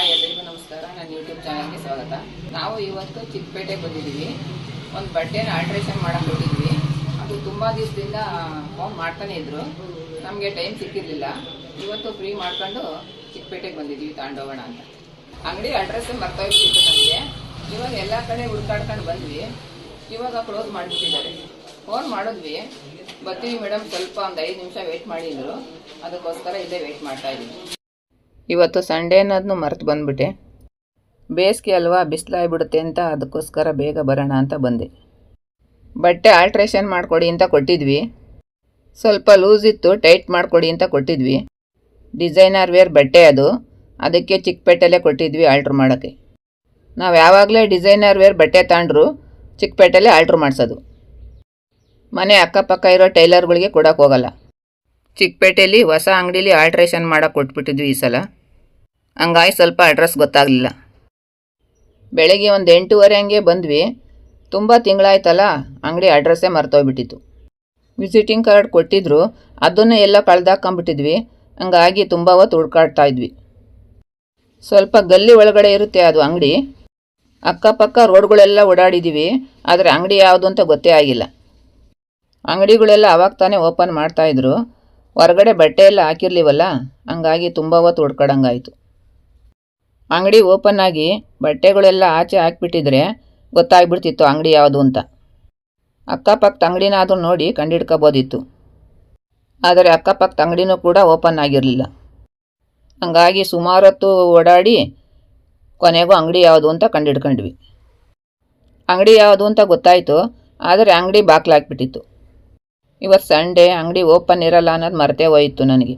Hi ಎಲ್ಲರಿಗೂ ನಮಸ್ಕಾರ. ನನ್ನ ಯೂಟ್ಯೂಬ್ ಚಾನಲ್ಗೆ ಸ್ವಾಗತ. ನಾವು ಇವತ್ತು ಚಿಕ್ಕಪೇಟೆಗೆ ಬಂದಿದ್ದೀವಿ. ಒಂದು ಬಟ್ಟೆನ ಆಲ್ಟ್ರೇಷನ್ ಮಾಡಕ್ಕೆ ಕೊಟ್ಟಿದ್ವಿ. ಅದು ತುಂಬ ದಿವಸದಿಂದ ಫೋನ್ ಮಾಡ್ತಾನೆ ಇದ್ರು, ನಮಗೆ ಟೈಮ್ ಸಿಕ್ಕಿರಲಿಲ್ಲ. ಇವತ್ತು ಫ್ರೀ ಮಾಡ್ಕೊಂಡು ಚಿಕ್ಕಪೇಟೆಗೆ ಬಂದಿದ್ದೀವಿ ತಗೊಂಡೋಗೋಣ ಅಂತ. ಅಂಗಡಿ ಅಡ್ರೆಸ್ ಮರ್ತೋಗ್ಬಿಟ್ಟಿತ್ತು ನಮಗೆ. ಇವಾಗ ಎಲ್ಲ ಕಡೆ ಹುಡ್ಕಾಡ್ಕೊಂಡು ಬಂದ್ವಿ. ಇವಾಗ ಕ್ಲೋಸ್ ಮಾಡಿಬಿಟ್ಟಿದ್ದಾರೆ. ಫೋನ್ ಮಾಡಿದ್ವಿ, ಬರ್ತೀವಿ ಮೇಡಮ್, ಸ್ವಲ್ಪ ಒಂದು 5 ನಿಮಿಷ ವೆಯ್ಟ್ ಮಾಡಿ ಅಂದರು. ಅದಕ್ಕೋಸ್ಕರ ಇಲ್ಲೇ ವೆಯ್ಟ್ ಮಾಡ್ತಾ ಇದ್ದೀವಿ. ಇವತ್ತು ಸಂಡೇ ಅನ್ನೋದನ್ನು ಮರೆತು ಬಂದುಬಿಟ್ಟೆ. ಬೇಸಿಗೆ ಅಲ್ವಾ, ಬಿಸಿಲಾಗ್ಬಿಡುತ್ತೆ ಅಂತ ಅದಕ್ಕೋಸ್ಕರ ಬೇಗ ಬರೋಣ ಅಂತ ಬಂದೆ. ಬಟ್ಟೆ ಆಲ್ಟ್ರೇಷನ್ ಮಾಡಿಕೊಡಿ ಅಂತ ಕೊಟ್ಟಿದ್ವಿ. ಸ್ವಲ್ಪ ಲೂಸ್ ಇತ್ತು, ಟೈಟ್ ಮಾಡಿಕೊಡಿ ಅಂತ ಕೊಟ್ಟಿದ್ವಿ. ಡಿಸೈನರ್ ವೇರ್ ಬಟ್ಟೆ ಅದು, ಅದಕ್ಕೆ ಚಿಕ್ಕಪೇಟೆಲ್ಲೇ ಕೊಟ್ಟಿದ್ವಿ ಆಲ್ಟ್ರ್ ಮಾಡೋಕ್ಕೆ. ನಾವು ಯಾವಾಗಲೇ ಡಿಸೈನರ್ ವೇರ್ ಬಟ್ಟೆ ತಗೊಂಡ್ರು ಚಿಕ್ಕಪೇಟೆಲ್ಲೇ ಆಲ್ಟ್ರ್ ಮಾಡಿಸೋದು. ಮನೆ ಅಕ್ಕಪಕ್ಕ ಇರೋ ಟೈಲರ್ಗಳಿಗೆ ಕೊಡೋಕೆ ಹೋಗಲ್ಲ. ಚಿಕ್ಕಪೇಟೆಯಲ್ಲಿ ಹೊಸ ಅಂಗಡೀಲಿ ಆಲ್ಟ್ರೇಷನ್ ಮಾಡೋಕೆ ಕೊಟ್ಬಿಟ್ಟಿದ್ವಿ ಈ ಸಲ. ಹಂಗಾಗಿ ಸ್ವಲ್ಪ ಅಡ್ರೆಸ್ ಗೊತ್ತಾಗಲಿಲ್ಲ. ಬೆಳಗ್ಗೆ ಒಂದು 8:30 ಹಂಗೆ ಬಂದ್ವಿ. ತುಂಬ ತಿಂಗಳಾಯ್ತಲ್ಲ, ಅಂಗಡಿ ಅಡ್ರೆಸ್ಸೇ ಮರ್ತೋಗ್ಬಿಟ್ಟಿತ್ತು. ವಿಸಿಟಿಂಗ್ ಕಾರ್ಡ್ ಕೊಟ್ಟಿದ್ರು, ಅದನ್ನು ಎಲ್ಲ ಕಳೆದಾಕೊಂಬಿಟ್ಟಿದ್ವಿ. ಹಂಗಾಗಿ ತುಂಬ ಹೊತ್ತು ಹುಡ್ಕಾಡ್ತಾ ಇದ್ವಿ. ಸ್ವಲ್ಪ ಗಲ್ಲಿ ಒಳಗಡೆ ಇರುತ್ತೆ ಅದು ಅಂಗಡಿ. ಅಕ್ಕಪಕ್ಕ ರೋಡ್ಗಳೆಲ್ಲ ಓಡಾಡಿದ್ದೀವಿ, ಆದರೆ ಅಂಗಡಿ ಯಾವುದು ಅಂತ ಗೊತ್ತೇ ಆಗಿಲ್ಲ. ಅಂಗಡಿಗಳೆಲ್ಲ ಆವಾಗ ತಾನೇ ಓಪನ್ ಮಾಡ್ತಾಯಿದ್ರು. ಹೊರಗಡೆ ಬಟ್ಟೆ ಎಲ್ಲ ಹಾಕಿರ್ಲಿವಲ್ಲ, ಹಂಗಾಗಿ ತುಂಬ ಹೊತ್ತು ಹುಡ್ಕೊಡಂಗಾಯಿತು. ಅಂಗಡಿ ಓಪನ್ ಆಗಿ ಬಟ್ಟೆಗಳೆಲ್ಲ ಆಚೆ ಹಾಕ್ಬಿಟ್ಟಿದ್ರೆ ಗೊತ್ತಾಗ್ಬಿಡ್ತಿತ್ತು ಅಂಗಡಿ ಯಾವುದು ಅಂತ. ಅಕ್ಕಪಕ್ಕದ ಅಂಗಡಿನಾದರೂ ನೋಡಿ ಕಂಡಿಡ್ಕೋಬೋದಿತ್ತು. ಆದರೆ ಅಕ್ಕಪಕ್ಕದ ಅಂಗಡಿನೂ ಕೂಡ ಓಪನ್ ಆಗಿರಲಿಲ್ಲ. ಹಂಗಾಗಿ ಸುಮಾರು ಹೊತ್ತು ಓಡಾಡಿ ಕೊನೆಗೂ ಅಂಗಡಿ ಯಾವುದು ಅಂತ ಕಂಡಿಡ್ಕೊಂಡ್ವಿ. ಅಂಗಡಿ ಯಾವುದು ಅಂತ ಗೊತ್ತಾಯಿತು, ಆದರೆ ಅಂಗಡಿ ಬಾಕ್ಲಾಕ್ಬಿಟ್ಟಿತ್ತು. ಇವತ್ತು ಸಂಡೇ, ಅಂಗಡಿ ಓಪನ್ ಇರಲ್ಲ ಅನ್ನೋದು ಮರೆತೇ ಹೋಯಿತು ನನಗೆ.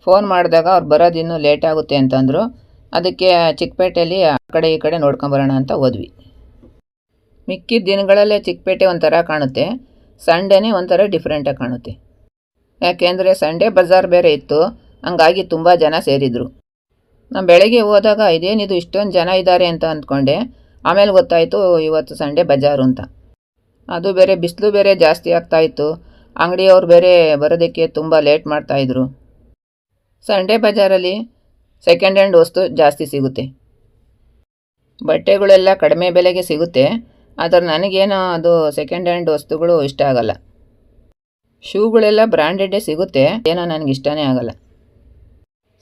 ಫೋನ್ ಮಾಡಿದಾಗ ಅವ್ರು ಬರೋದು ಇನ್ನೂ ಲೇಟ್ ಆಗುತ್ತೆ ಅಂತಂದರು. ಅದಕ್ಕೆ ಚಿಕ್ಕಪೇಟೆಯಲ್ಲಿ ಆ ಕಡೆ ಈ ಕಡೆ ನೋಡ್ಕೊಂಬರೋಣ ಅಂತ ಹೋದ್ವಿ. ಮಿಕ್ಕಿದ ದಿನಗಳಲ್ಲೇ ಚಿಕ್ಕಪೇಟೆ ಒಂಥರ ಕಾಣುತ್ತೆ, ಸಂಡೇನೇ ಒಂಥರ ಡಿಫ್ರೆಂಟಾಗಿ ಕಾಣುತ್ತೆ. ಯಾಕೆಂದರೆ ಸಂಡೇ ಬಜಾರ್ ಬೇರೆ ಇತ್ತು, ಹಂಗಾಗಿ ತುಂಬ ಜನ ಸೇರಿದರು. ನಾನು ಬೆಳಗ್ಗೆ ಹೋದಾಗ ಇದೇನಿದು ಇಷ್ಟೊಂದು ಜನ ಇದ್ದಾರೆ ಅಂತ ಅಂದ್ಕೊಂಡೆ. ಆಮೇಲೆ ಗೊತ್ತಾಯಿತು ಇವತ್ತು ಸಂಡೇ ಬಜಾರು ಅಂತ. ಅದು ಬೇರೆ ಬಿಸಿಲು ಬೇರೆ ಜಾಸ್ತಿ ಆಗ್ತಾಯಿತ್ತು. ಅಂಗಡಿಯವ್ರು ಬೇರೆ ಬರೋದಕ್ಕೆ ತುಂಬ ಲೇಟ್ ಮಾಡ್ತಾಯಿದ್ರು. ಸಂಡೇ ಬಜಾರಲ್ಲಿ ಸೆಕೆಂಡ್ ಹ್ಯಾಂಡ್ ವಸ್ತು ಜಾಸ್ತಿ ಸಿಗುತ್ತೆ. ಬಟ್ಟೆಗಳೆಲ್ಲ ಕಡಿಮೆ ಬೆಲೆಗೆ ಸಿಗುತ್ತೆ, ಆದರೆ ನನಗೇನೋ ಅದು ಸೆಕೆಂಡ್ ಹ್ಯಾಂಡ್ ವಸ್ತುಗಳು ಇಷ್ಟ ಆಗಲ್ಲ. ಶೂಗಳೆಲ್ಲ ಬ್ರ್ಯಾಂಡೆಡ್ಡೇ ಸಿಗುತ್ತೆ, ಏನೋ ನನಗೆ ಇಷ್ಟನೇ ಆಗಲ್ಲ.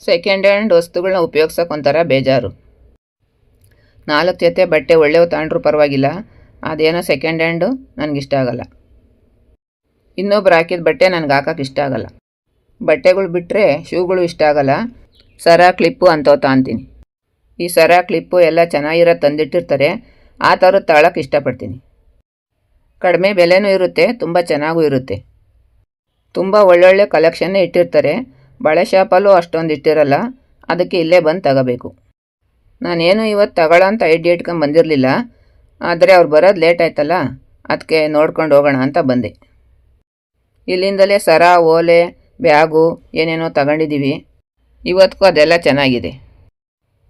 ಸೆಕೆಂಡ್ ಹ್ಯಾಂಡ್ ವಸ್ತುಗಳನ್ನ ಉಪಯೋಗ್ಸೋಕೆ ಒಂಥರ ಬೇಜಾರು. 4 ಜೊತೆ ಬಟ್ಟೆ ಒಳ್ಳೆವು ತಗೊಂಡ್ರೂ ಪರವಾಗಿಲ್ಲ, ಅದೇನೋ ಸೆಕೆಂಡ್ ಹ್ಯಾಂಡು ನನಗಿಷ್ಟ ಆಗಲ್ಲ. ಇನ್ನೊಬ್ರು ಹಾಕಿದ ಬಟ್ಟೆ ನನಗೆ ಹಾಕೋಕೆ ಇಷ್ಟ ಆಗಲ್ಲ. ಬಟ್ಟೆಗಳು ಬಿಟ್ಟರೆ ಶೂಗಳು ಇಷ್ಟ ಆಗಲ್ಲ. ಸರ ಕ್ಲಿಪ್ಪು ಅಂಥವು ತಾಂತೀನಿ. ಈ ಸರ ಕ್ಲಿಪ್ಪು ಎಲ್ಲ ಚೆನ್ನಾಗಿರೋ ತಂದಿಟ್ಟಿರ್ತಾರೆ, ಆ ಥರದ್ದು ತಾಳಕ್ಕೆ ಇಷ್ಟಪಡ್ತೀನಿ. ಕಡಿಮೆ ಬೆಲೆನೂ ಇರುತ್ತೆ, ತುಂಬ ಚೆನ್ನಾಗೂ ಇರುತ್ತೆ. ತುಂಬ ಒಳ್ಳೊಳ್ಳೆ ಕಲೆಕ್ಷನ್ನೇ ಇಟ್ಟಿರ್ತಾರೆ. ಬಳೆ ಶಾಪಲ್ಲೂ ಅಷ್ಟೊಂದು ಇಟ್ಟಿರಲ್ಲ, ಅದಕ್ಕೆ ಇಲ್ಲೇ ಬಂದು ತಗೋಬೇಕು. ನಾನೇನು ಇವತ್ತು ತಗೊಳ್ಳೋ ಅಂತ ಐಡಿಯಾ ಇಟ್ಕೊಂಡು ಬಂದಿರಲಿಲ್ಲ, ಆದರೆ ಅವ್ರು ಬರೋದು ಲೇಟ್ ಆಯ್ತಲ್ಲ, ಅದಕ್ಕೆ ನೋಡ್ಕೊಂಡು ಹೋಗೋಣ ಅಂತ ಬಂದೆ. ಇಲ್ಲಿಂದಲೇ ಸರ, ಓಲೆ, ಬ್ಯಾಗು ಏನೇನೋ ತಗೊಂಡಿದ್ದೀವಿ. ಇವತ್ತಿಗೂ ಅದೆಲ್ಲ ಚೆನ್ನಾಗಿದೆ.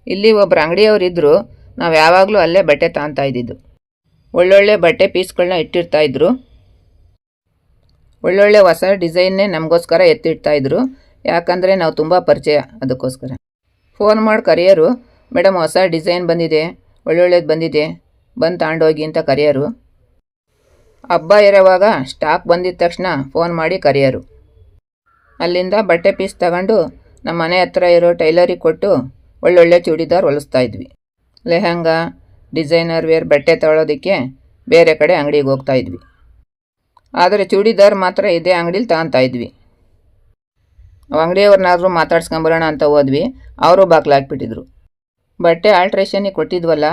ಇಲ್ಲಿ ಒಬ್ಬರು ಅಂಗಡಿಯವ್ರು ಇದ್ದರು, ನಾವು ಯಾವಾಗಲೂ ಅಲ್ಲೇ ಬಟ್ಟೆ ತಾಂತಾ ಇದ್ದಿದ್ದು. ಒಳ್ಳೊಳ್ಳೆ ಬಟ್ಟೆ ಪೀಸ್ಗಳನ್ನ ಇಟ್ಟಿರ್ತಾಯಿದ್ರು. ಒಳ್ಳೊಳ್ಳೆ ಹೊಸ ಡಿಸೈನ್ನೇ ನಮಗೋಸ್ಕರ ಎತ್ತಿಡ್ತಾಯಿದ್ರು. ಯಾಕಂದರೆ ನಾವು ತುಂಬ ಪರಿಚಯ, ಅದಕ್ಕೋಸ್ಕರ. ಫೋನ್ ಮಾಡಿ ಕರೆಯೋರು, ಮೇಡಮ್ ಹೊಸ ಡಿಸೈನ್ ಬಂದಿದೆ, ಒಳ್ಳೊಳ್ಳೇದು ಬಂದಿದೆ, ಬಂದು ತಗೊಂಡೋಗಿ ಅಂತ ಕರೆಯೋರು. ಹಬ್ಬ ಇರೋವಾಗ ಸ್ಟಾಕ್ ಬಂದಿದ ತಕ್ಷಣ ಫೋನ್ ಮಾಡಿ ಕರೆಯೋರು. ಅಲ್ಲಿಂದ ಬಟ್ಟೆ ಪೀಸ್ ತಗೊಂಡು ನಮ್ಮ ಮನೆ ಹತ್ರ ಇರೋ ಟೈಲರಿಗೆ ಕೊಟ್ಟು ಒಳ್ಳೊಳ್ಳೆ ಚೂಡಿದಾರ್ ಹೊಲಿಸ್ತಾಯಿದ್ವಿ. ಲೆಹಂಗಾ, ಡಿಸೈನರ್ ವೇರ್ ಬಟ್ಟೆ ತಗೊಳ್ಳೋದಕ್ಕೆ ಬೇರೆ ಕಡೆ ಅಂಗಡಿಗೆ ಹೋಗ್ತಾಯಿದ್ವಿ. ಆದರೆ ಚೂಡಿದಾರ್ ಮಾತ್ರ ಇದೇ ಅಂಗಡೀಲಿ ತಗೊತಾಯಿದ್ವಿ. ಅಂಗಡಿಯವ್ರನ್ನಾದರೂ ಮಾತಾಡ್ಸ್ಕೊಂಬರೋಣ ಅಂತ ಹೋದ್ವಿ, ಅವರು ಬಾಕ್ಲಾಕ್ಬಿಟ್ಟಿದ್ರು. ಬಟ್ಟೆ ಆಲ್ಟ್ರೇಷನಿಗೆ ಕೊಟ್ಟಿದ್ವಲ್ಲ,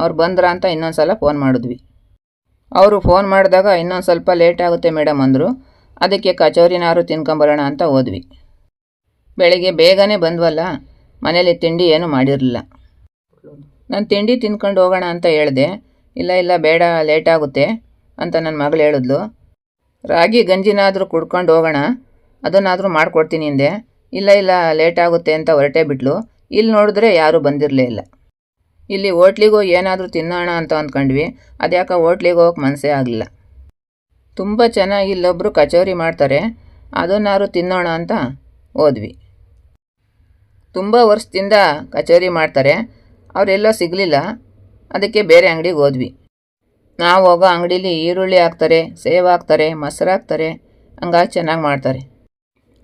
ಅವ್ರು ಬಂದ್ರ ಅಂತ ಇನ್ನೊಂದು ಸಲ ಫೋನ್ ಮಾಡಿದ್ವಿ. ಅವರು ಫೋನ್ ಮಾಡಿದಾಗ ಇನ್ನೊಂದು ಸ್ವಲ್ಪ ಲೇಟ್ ಆಗುತ್ತೆ ಮೇಡಮ್ ಅಂದರು. ಅದಕ್ಕೆ ಕಚೋರಿನಾರು ತಿನ್ಕೊಂಬರೋಣ ಅಂತ ಹೋದ್ವಿ. ಬೆಳಿಗ್ಗೆ ಬೇಗನೆ ಬಂದ್ವಲ್ಲ, ಮನೇಲಿ ತಿಂಡಿ ಏನೂ ಮಾಡಿರಲಿಲ್ಲ. ನಾನು ತಿಂಡಿ ತಿನ್ಕೊಂಡು ಹೋಗೋಣ ಅಂತ ಹೇಳಿದೆ. ಇಲ್ಲ ಬೇಡ, ಲೇಟ್ ಆಗುತ್ತೆ ಅಂತ ನನ್ನ ಮಗಳು ಹೇಳಿದ್ಲು. ರಾಗಿ ಗಂಜಿನಾದರೂ ಕುಡ್ಕೊಂಡು ಹೋಗೋಣ, ಅದನ್ನಾದರೂ ಮಾಡಿಕೊಡ್ತೀನಿ ಹಿಂದೆ. ಇಲ್ಲ ಲೇಟ್ ಆಗುತ್ತೆ ಅಂತ ಹೊರಟೇ ಬಿಟ್ಲು. ಇಲ್ಲಿ ನೋಡಿದ್ರೆ ಯಾರೂ ಬಂದಿರಲೇ ಇಲ್ಲ. ಇಲ್ಲಿ ಹೋಟ್ಲಿಗೆ ಹೋಗಿ ಏನಾದರೂ ತಿನ್ನೋಣ ಅಂತ ಅಂದ್ಕೊಂಡ್ವಿ. ಅದ್ಯಾಕೆ ಹೋಟ್ಲಿಗೆ ಹೋಗೋಕೆ ಮನಸ್ಸೇ ಆಗಲಿಲ್ಲ. ತುಂಬ ಚೆನ್ನಾಗಿ ಇಲ್ಲೊಬ್ಬರು ಕಚೋರಿ ಮಾಡ್ತಾರೆ, ಅದನ್ನಾರು ತಿನ್ನೋಣ ಅಂತ ಹೋದ್ವಿ. ತುಂಬ ವರ್ಷದಿಂದ ಕಚೇರಿ ಮಾಡ್ತಾರೆ. ಅವರೆಲ್ಲೋ ಸಿಗಲಿಲ್ಲ, ಅದಕ್ಕೆ ಬೇರೆ ಅಂಗಡಿಗೆ ಹೋದ್ವಿ. ನಾವು ಹೋಗೋ ಅಂಗಡೀಲಿ ಈರುಳ್ಳಿ ಹಾಕ್ತಾರೆ, ಸೇವು ಹಾಕ್ತಾರೆ, ಮೊಸರು ಹಾಕ್ತಾರೆ, ಹಂಗಾಗಿ ಚೆನ್ನಾಗಿ ಮಾಡ್ತಾರೆ.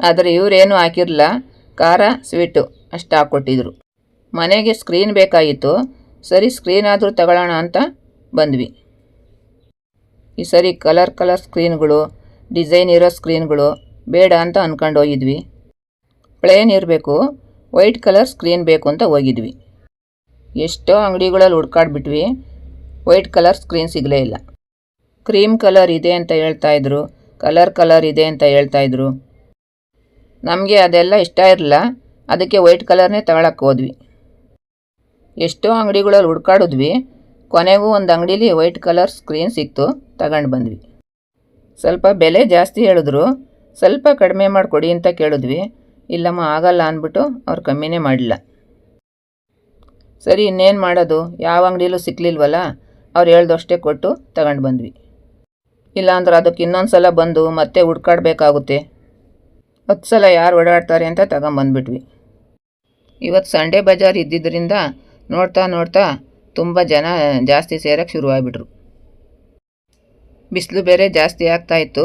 ಆದರೆ ಇವರೇನು ಹಾಕಿರಲಿಲ್ಲ, ಖಾರ ಸ್ವೀಟು ಅಷ್ಟು ಹಾಕ್ಕೊಟ್ಟಿದ್ರು. ಮನೆಗೆ ಸ್ಕ್ರೀನ್ ಬೇಕಾಗಿತ್ತು. ಸರಿ ಸ್ಕ್ರೀನ್ ಆದರೂ ತಗೊಳ್ಳೋಣ ಅಂತ ಬಂದ್ವಿ. ಈ ಸರಿ ಕಲರ್ ಸ್ಕ್ರೀನ್ಗಳು, ಡಿಸೈನ್ ಇರೋ ಸ್ಕ್ರೀನ್ಗಳು ಬೇಡ ಅಂತ ಅಂದ್ಕೊಂಡು ಹೋಗಿದ್ವಿ. ಪ್ಲೇನ್ ಇರಬೇಕು, ವೈಟ್ ಕಲರ್ ಸ್ಕ್ರೀನ್ ಬೇಕು ಅಂತ ಹೋಗಿದ್ವಿ. ಎಷ್ಟೋ ಅಂಗಡಿಗಳಲ್ಲಿ ಹುಡ್ಕಾಡ್ಬಿಟ್ವಿ, ವೈಟ್ ಕಲರ್ ಸ್ಕ್ರೀನ್ ಸಿಗಲೇ ಇಲ್ಲ. ಕ್ರೀಮ್ ಕಲರ್ ಇದೆ ಅಂತ ಹೇಳ್ತಾಯಿದ್ರು, ಕಲರ್ ಇದೆ ಅಂತ ಹೇಳ್ತಾಯಿದ್ರು. ನಮಗೆ ಅದೆಲ್ಲ ಇಷ್ಟ ಇರಲಿಲ್ಲ, ಅದಕ್ಕೆ ವೈಟ್ ಕಲರ್ನೇ ತಗೊಳಕ್ಕೆ ಹೋದ್ವಿ. ಎಷ್ಟೋ ಅಂಗಡಿಗಳಲ್ಲಿ ಹುಡ್ಕಾಡಿದ್ವಿ, ಕೊನೆಗೂ ಒಂದು ಅಂಗಡೀಲಿ ವೈಟ್ ಕಲರ್ ಸ್ಕ್ರೀನ್ ಸಿಕ್ತು, ತಗೊಂಡು ಬಂದ್ವಿ. ಸ್ವಲ್ಪ ಬೆಲೆ ಜಾಸ್ತಿ ಹೇಳಿದ್ರು, ಸ್ವಲ್ಪ ಕಡಿಮೆ ಮಾಡಿಕೊಡಿ ಅಂತ ಕೇಳಿದ್ವಿ. ಇಲ್ಲಮ್ಮ ಆಗಲ್ಲ ಅಂದ್ಬಿಟ್ಟು ಅವ್ರು ಕಮ್ಮಿನೇ ಮಾಡಲಿಲ್ಲ. ಸರಿ ಇನ್ನೇನು ಮಾಡೋದು, ಯಾವ ಅಂಗಡಿಲೂ ಸಿಕ್ಕಲಿಲ್ವಲ್ಲ, ಅವ್ರು ಹೇಳ್ದಷ್ಟೇ ಕೊಟ್ಟು ತಗೊಂಡು ಬಂದ್ವಿ. ಇಲ್ಲಾಂದ್ರೆ ಅದಕ್ಕೆ ಇನ್ನೊಂದು ಸಲ ಬಂದು ಮತ್ತೆ ಹುಡ್ಕಾಡ್ಬೇಕಾಗುತ್ತೆ. 10 ಸಲ ಯಾರು ಓಡಾಡ್ತಾರೆ ಅಂತ ತಗೊಂಬಂದ್ಬಿಟ್ವಿ. ಇವತ್ತು ಸಂಡೇ ಬಜಾರ್ ಇದ್ದಿದ್ದರಿಂದ ನೋಡ್ತಾ ತುಂಬ ಜನ ಜಾಸ್ತಿ ಸೇರೋಕ್ಕೆ ಶುರುವಾಗಿಬಿಟ್ರು. ಬಿಸಿಲು ಬೇರೆ ಜಾಸ್ತಿ ಆಗ್ತಾಯಿತ್ತು.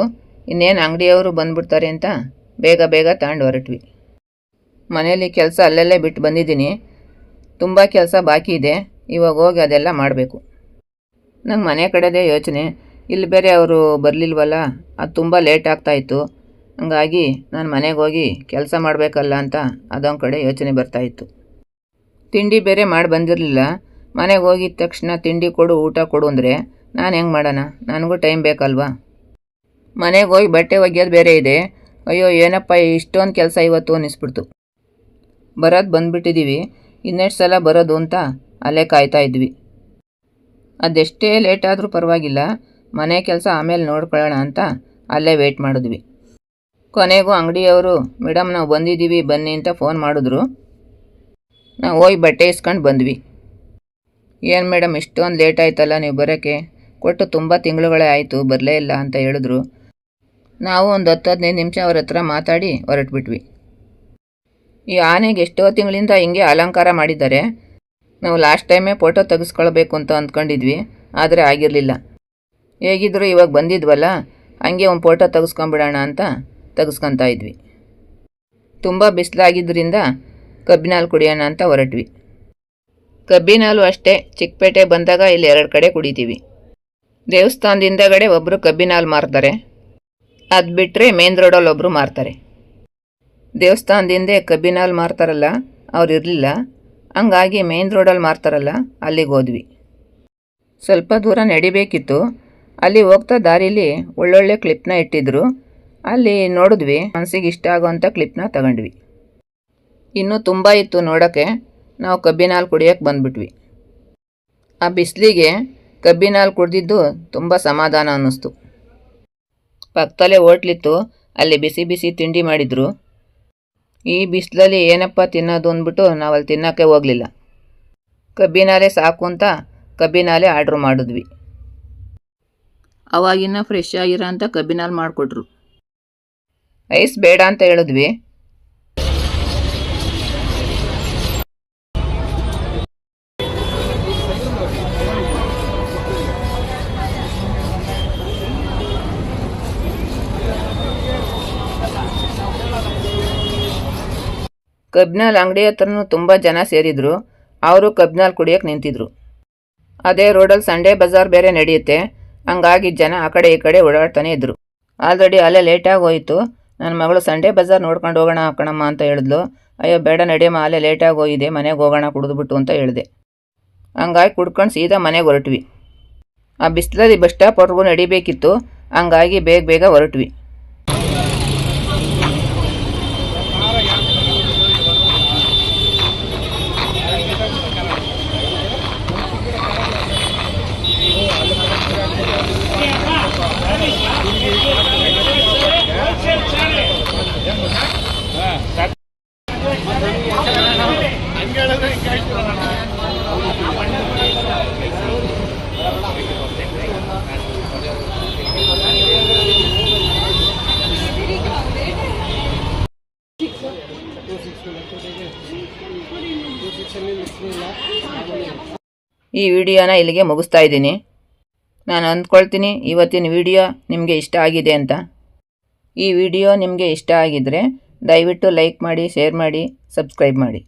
ಇನ್ನೇನು ಅಂಗಡಿಯವರು ಬಂದುಬಿಡ್ತಾರೆ ಅಂತ ಬೇಗ ತಗೊಂಡು ಹೊರಟ್ವಿ. ಮನೇಲಿ ಕೆಲಸ ಅಲ್ಲಲ್ಲೇ ಬಿಟ್ಟು ಬಂದಿದ್ದೀನಿ. ತುಂಬ ಕೆಲಸ ಬಾಕಿ ಇದೆ, ಇವಾಗ ಹೋಗಿ ಅದೆಲ್ಲ ಮಾಡಬೇಕು. ನಂಗೆ ಮನೆ ಕಡೆದೇ ಯೋಚನೆ, ಇಲ್ಲಿ ಬೇರೆ ಅವರು ಬರಲಿಲ್ವಲ್ಲ, ಅದು ತುಂಬ ಲೇಟ್ ಆಗ್ತಾಯಿತ್ತು. ಹಂಗಾಗಿ ನಾನು ಮನೆಗೆ ಹೋಗಿ ಕೆಲಸ ಮಾಡಬೇಕಲ್ಲ ಅಂತ ಅದೊಂದು ಕಡೆ ಯೋಚನೆ ಬರ್ತಾಯಿತ್ತು. ತಿಂಡಿ ಬೇರೆ ಮಾಡಿ ಬಂದಿರಲಿಲ್ಲ. ಮನೆಗೆ ಹೋಗಿದ ತಕ್ಷಣ ತಿಂಡಿ ಕೊಡು, ಊಟ ಕೊಡು ಅಂದರೆ ನಾನು ಹೆಂಗೆ ಮಾಡೋಣ, ನನಗೂ ಟೈಮ್ ಬೇಕಲ್ವಾ. ಮನೆಗೆ ಹೋಗಿ ಬಟ್ಟೆ ಒಗೆಯೋದು ಬೇರೆ ಇದೆ. ಅಯ್ಯೋ ಏನಪ್ಪ ಇಷ್ಟೊಂದು ಕೆಲಸ ಇವತ್ತು ಅನ್ನಿಸ್ಬಿಡ್ತು. ಬರೋದು ಬಂದುಬಿಟ್ಟಿದ್ದೀವಿ, ಇನ್ನೆಷ್ಟು ಸಲ ಬರೋದು ಅಂತ ಅಲ್ಲೇ ಕಾಯ್ತಾ ಇದ್ವಿ. ಅದೆಷ್ಟೇ ಲೇಟ್ ಆದರೂ ಪರವಾಗಿಲ್ಲ, ಮನೆ ಕೆಲಸ ಆಮೇಲೆ ನೋಡ್ಕೊಳ್ಳೋಣ ಅಂತ ಅಲ್ಲೇ ವೆಯ್ಟ್ ಮಾಡಿದ್ವಿ. ಕೊನೆಗೂ ಅಂಗಡಿಯವರು ಮೇಡಮ್ ನಾವು ಬಂದಿದ್ದೀವಿ ಬನ್ನಿ ಅಂತ ಫೋನ್ ಮಾಡಿದ್ರು. ನಾವು ಹೋಗಿ ಬಟ್ಟೆ ಇಸ್ಕೊಂಡು ಬಂದ್ವಿ. ಏನು ಮೇಡಮ್ ಇಷ್ಟೊಂದು ಲೇಟ್ ಆಯ್ತಲ್ಲ ನೀವು ಬರೋಕ್ಕೆ, ಕೊಟ್ಟು ತುಂಬ ತಿಂಗಳುಗಳೇ ಆಯಿತು ಬರಲೇ ಇಲ್ಲ ಅಂತ ಹೇಳಿದ್ರು. ನಾವು ಒಂದು 10-15 ನಿಮಿಷ ಅವ್ರ ಹತ್ರ ಮಾತಾಡಿ ಹೊರಟ್ಬಿಟ್ವಿ. ಈ ಆನೆಗೆ ಎಷ್ಟೋ ತಿಂಗಳಿಂದ ಹಿಂಗೆ ಅಲಂಕಾರ ಮಾಡಿದ್ದಾರೆ. ನಾವು ಲಾಸ್ಟ್ ಟೈಮೇ ಫೋಟೋ ತೆಗೆಸ್ಕೊಳ್ಬೇಕು ಅಂತ ಅಂದ್ಕೊಂಡಿದ್ವಿ, ಆದರೆ ಆಗಿರಲಿಲ್ಲ. ಹೇಗಿದ್ರು ಇವಾಗ ಬಂದಿದ್ವಲ್ಲ, ಹಂಗೆ ಒಂದು ಫೋಟೋ ತೆಗೆಸ್ಕೊಂಬಿಡೋಣ ಅಂತ ತೆಗೆಸ್ಕೊತಾ ಇದ್ವಿ. ತುಂಬ ಬಿಸಿಲಾಗಿದ್ದರಿಂದ ಕಬ್ಬಿನ ಹಾಲು ಕುಡಿಯೋಣ ಅಂತ ಹೊರಟ್ವಿ. ಕಬ್ಬಿನ ಹಾಲು ಅಷ್ಟೇ, ಚಿಕ್ಕಪೇಟೆ ಬಂದಾಗ ಇಲ್ಲಿ 2 ಕಡೆ ಕುಡಿತೀವಿ. ದೇವಸ್ಥಾನದಿಂದಗಡೆ ಒಬ್ಬರು ಕಬ್ಬಿನ ಹಾಲು ಮಾರ್ತಾರೆ, ಅದು ಬಿಟ್ಟರೆ ಮೇನ್ ರೋಡಲ್ಲಿ ಒಬ್ಬರು ಮಾರ್ತಾರೆ. ದೇವಸ್ಥಾನದಿಂದೇ ಕಬ್ಬಿನ ಹಾಲು ಮಾರ್ತಾರಲ್ಲ ಅವ್ರು ಇರಲಿಲ್ಲ, ಹಂಗಾಗಿ ಮೇನ್ ರೋಡಲ್ಲಿ ಮಾರ್ತಾರಲ್ಲ ಅಲ್ಲಿಗೆ ಹೋದ್ವಿ. ಸ್ವಲ್ಪ ದೂರ ನಡಿಬೇಕಿತ್ತು. ಅಲ್ಲಿ ಹೋಗ್ತಾ ದಾರೀಲಿ ಒಳ್ಳೊಳ್ಳೆ ಕ್ಲಿಪ್ನ ಇಟ್ಟಿದ್ರು. ಅಲ್ಲಿ ನೋಡಿದ್ವಿ, ಮನಸ್ಸಿಗೆ ಇಷ್ಟ ಆಗೋವಂಥ ಕ್ಲಿಪ್ನ ತಗೊಂಡ್ವಿ. ಇನ್ನೂ ತುಂಬ ಇತ್ತು ನೋಡೋಕ್ಕೆ. ನಾವು ಕಬ್ಬಿನ ಹಾಲು ಕುಡಿಯೋಕ್ಕೆ ಬಂದುಬಿಟ್ವಿ. ಆ ಬಿಸಿಲಿಗೆ ಕಬ್ಬಿನ ಹಾಲು ಕುಡಿದಿದ್ದು ತುಂಬ ಸಮಾಧಾನ ಅನ್ನಿಸ್ತು. ಪಕ್ಕದಲ್ಲೇ ಹೋಟ್ಲಿತ್ತು, ಅಲ್ಲಿ ಬಿಸಿ ಬಿಸಿ ತಿಂಡಿ ಮಾಡಿದರು. ಈ ಬಿಸಿಲಲ್ಲಿ ಏನಪ್ಪ ತಿನ್ನೋದು ಅಂದ್ಬಿಟ್ಟು ನಾವಲ್ಲಿ ತಿನ್ನೋಕ್ಕೆ ಹೋಗಲಿಲ್ಲ. ಕಬ್ಬಿನ ಹಾಲೇ ಸಾಕು ಅಂತ ಕಬ್ಬಿನ ಹಾಲೇ ಆರ್ಡ್ರ್ ಮಾಡಿದ್ವಿ. ಅವಾಗಿನ್ನ ಫ್ರೆಶ್ ಆಗಿರೋ ಅಂತ ಕಬ್ಬಿನ ಹಾಲು ಮಾಡಿಕೊಟ್ರು. ಐಸ್ ಬೇಡ ಅಂತ ಹೇಳಿದ್ವಿ. ಕಬ್ಬಿನ ಅಂಗಡಿ ಹತ್ರನೂ ತುಂಬ ಜನ ಸೇರಿದ್ರು. ಅವರು ಕಬ್ಬಿನ ಹಾಲು ಕುಡಿಯೋಕ್ಕೆ ನಿಂತಿದ್ರು. ಅದೇ ರೋಡಲ್ಲಿ ಸಂಡೇ ಬಜಾರ್ ಬೇರೆ ನಡೆಯುತ್ತೆ, ಹಂಗಾಗಿ ಜನ ಆ ಕಡೆ ಈ ಕಡೆ ಓಡಾಡ್ತಾನೆ ಇದ್ದರು. ಆಲ್ರೆಡಿ ಅಲ್ಲೇ ಲೇಟಾಗಿ ಹೋಯಿತು. ನನ್ನ ಮಗಳು ಸಂಡೇ ಬಜಾರ್ ನೋಡ್ಕೊಂಡು ಹೋಗೋಣ ಕಣಮ್ಮ ಅಂತ ಹೇಳಿದ್ಲು. ಅಯ್ಯೋ ಬೇಡ ನಡೆಯಮ್ಮ, ಅಲ್ಲೇ ಲೇಟಾಗಿ ಹೋಗಿದೆ, ಮನೆಗೆ ಹೋಗೋಣ ಕುಡಿದ್ಬಿಟ್ಟು ಅಂತ ಹೇಳಿದೆ. ಹಂಗಾಗಿ ಕುಡ್ಕೊಂಡು ಸೀದಾ ಮನೆಗೆ ಹೊರಟ್ವಿ. ಆ ಬಿಸಿಲಲ್ಲಿ ಬಸ್ ಸ್ಟಾಪ್ವರೆಗೂ ನಡಿಬೇಕಿತ್ತು, ಹಂಗಾಗಿ ಬೇಗ ಹೊರಟ್ವಿ. ಈ ವಿಡಿಯೋನ ಇಲ್ಲಿಗೆ ಮುಗಿಸ್ತಾ ಇದ್ದೀನಿ. ನಾನು ಅಂದ್ಕೊಳ್ತೀನಿ ಇವತ್ತಿನ ವಿಡಿಯೋ ನಿಮಗೆ ಇಷ್ಟ ಆಗಿದೆ ಅಂತ. ಈ ವಿಡಿಯೋ ನಿಮಗೆ ಇಷ್ಟ ಆಗಿದ್ದರೆ ದಯವಿಟ್ಟು ಲೈಕ್ ಮಾಡಿ, ಶೇರ್ ಮಾಡಿ, ಸಬ್ಸ್ಕ್ರೈಬ್ ಮಾಡಿ.